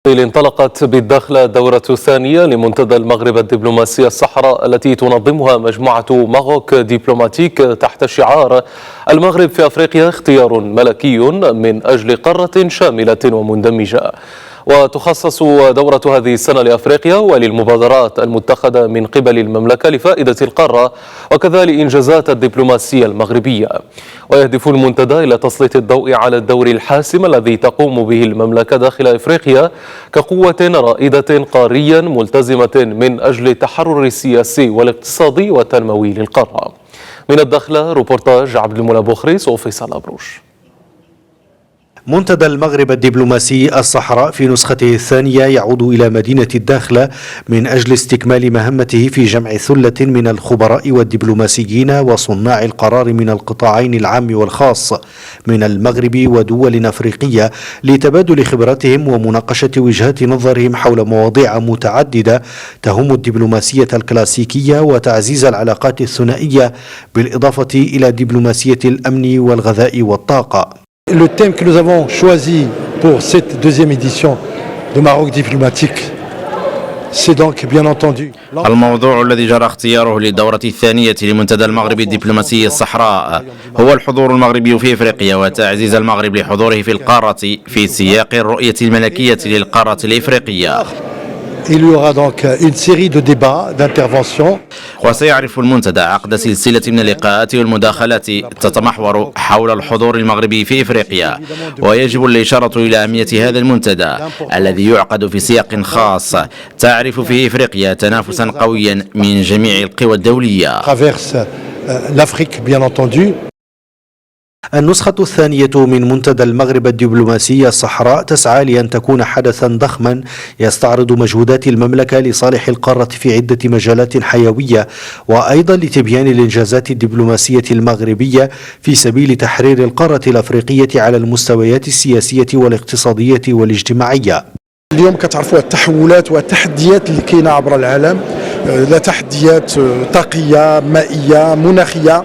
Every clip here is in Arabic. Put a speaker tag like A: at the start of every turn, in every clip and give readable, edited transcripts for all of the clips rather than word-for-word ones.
A: انطلقت بالداخل الدورة الثانية لمنتدى المغرب الدبلوماسية الصحراء التي تنظمها مجموعة ماروك دبلوماتيك تحت شعار المغرب في أفريقيا اختيار ملكي من أجل قارة شاملة ومندمجة. وتخصص دورة هذه السنة لأفريقيا وللمبادرات المتخذة من قبل المملكة لفائدة القارة وكذا لإنجازات الدبلوماسية المغربية. ويهدف المنتدى إلى تسليط الضوء على الدور الحاسم الذي تقوم به المملكة داخل أفريقيا كقوة رائدة قاريا ملتزمة من أجل التحرر السياسي والاقتصادي والتنموي للقارة. من الداخل روبورتاج عبد المولى بوخريس وفيصل أبروش.
B: منتدى المغرب الدبلوماسي الصحراء في نسخته الثانية يعود إلى مدينة الداخلة من أجل استكمال مهمته في جمع ثلة من الخبراء والدبلوماسيين وصناع القرار من القطاعين العام والخاص من المغرب ودول أفريقية لتبادل خبراتهم ومناقشة وجهات نظرهم حول مواضيع متعددة تهم الدبلوماسية الكلاسيكية وتعزيز العلاقات الثنائية بالإضافة إلى دبلوماسية الأمن والغذاء والطاقة.
C: Le thème que nous avons choisi pour cette deuxième édition de Maroc diplomatique, c'est donc bien entendu
D: الموضوع الذي جرى اختياره للدورة الثانية لمنتدى المغرب الدبلوماسي الصحراء هو الحضور المغربي في افريقيا وتعزيز المغرب لحضوره في القارة في سياق الرؤية الملكية للقارة الافريقية.
C: Il y aura donc une série de débats, d'interventions.
D: وسيعرف المنتدى عقد سلسلة من اللقاءات والمداخلات تتمحور حول الحضور المغربي في إفريقيا. ويجب الإشارة إلى أهمية هذا المنتدى الذي يعقد في سياق خاص تعرف فيه إفريقيا تنافسا قويا من جميع القوى الدولية.
B: النسخة الثانية من منتدى المغرب الدبلوماسي الصحراء تسعى لأن تكون حدثا ضخما يستعرض مجهودات المملكة لصالح القارة في عدة مجالات حيوية وأيضا لتبيان الإنجازات الدبلوماسية المغربية في سبيل تحرير القارة الأفريقية على المستويات السياسية والاقتصادية والاجتماعية.
C: اليوم كتعرفوا التحولات والتحديات اللي كاينه عبر العالم، لا تحديات طاقية مائية مناخية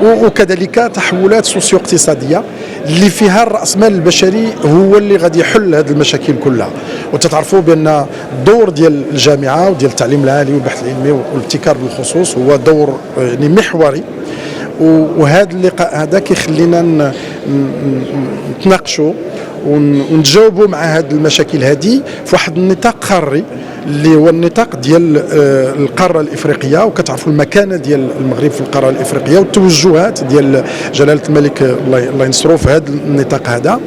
C: وكذلك تحولات سوسيو اقتصادية اللي فيها الرأسمال البشري هو اللي غادي يحل هذه المشاكل كلها. وتتعرفوا بأن الدور ديال الجامعة وديال التعليم العالي والبحث العلمي والابتكار بالخصوص هو دور يعني محوري. وهذا اللقاء هذا كيخلينا نتناقشوا ونتجاوبوا مع هذه المشاكل هذه في واحد النطاق قاري اللي هو النطاق ديال القاره الافريقيه. وكتعرفوا المكانه ديال المغرب في القاره الافريقيه والتوجهات ديال جلاله الملك الله ينصرو في هذا النطاق هذا.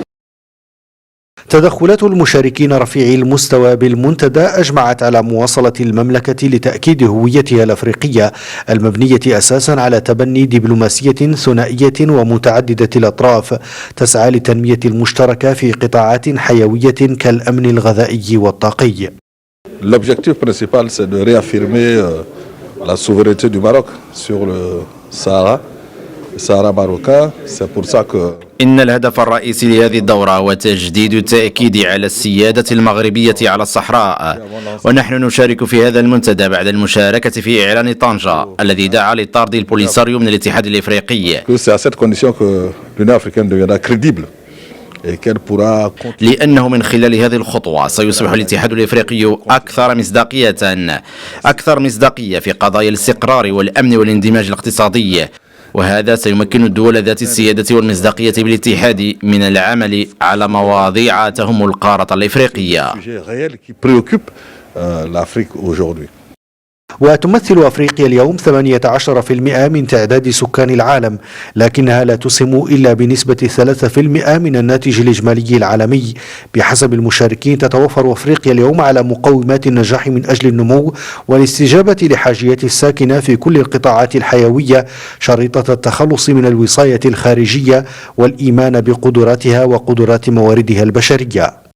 B: تدخلات المشاركين رفيعي المستوى بالمنتدى أجمعت على مواصلة المملكة لتأكيد هويتها الأفريقية المبنية أساسا على تبني دبلوماسية ثنائية ومتعددة الأطراف تسعى للتنمية المشتركة في قطاعات حيوية كالأمن الغذائي والطاقي.
E: L'objectif principal, c'est de réaffirmer la souveraineté du Maroc sur le Sahara marocain. C'est pour ça que
D: إن الهدف الرئيسي لهذه الدورة هو تجديد التأكيد على السيادة المغربية على الصحراء. ونحن نشارك في هذا المنتدى بعد المشاركة في إعلان طنجة الذي دعا لطرد البوليساريو من الاتحاد الإفريقي. لأنه من خلال هذه الخطوة سيصبح الاتحاد الإفريقي أكثر مصداقية في قضايا الاستقرار والأمن والاندماج الاقتصادي. وهذا سيمكن الدول ذات السيادة والمصداقية بالاتحاد من العمل على مواضيع تهم القارة الإفريقية.
B: وتمثل أفريقيا اليوم 18% من تعداد سكان العالم، لكنها لا تسهم إلا بنسبة 3% من الناتج الإجمالي العالمي. بحسب المشاركين تتوفر أفريقيا اليوم على مقومات النجاح من أجل النمو والاستجابة لحاجيات الساكنة في كل القطاعات الحيوية، شريطة التخلص من الوصاية الخارجية والإيمان بقدراتها وقدرات مواردها البشرية.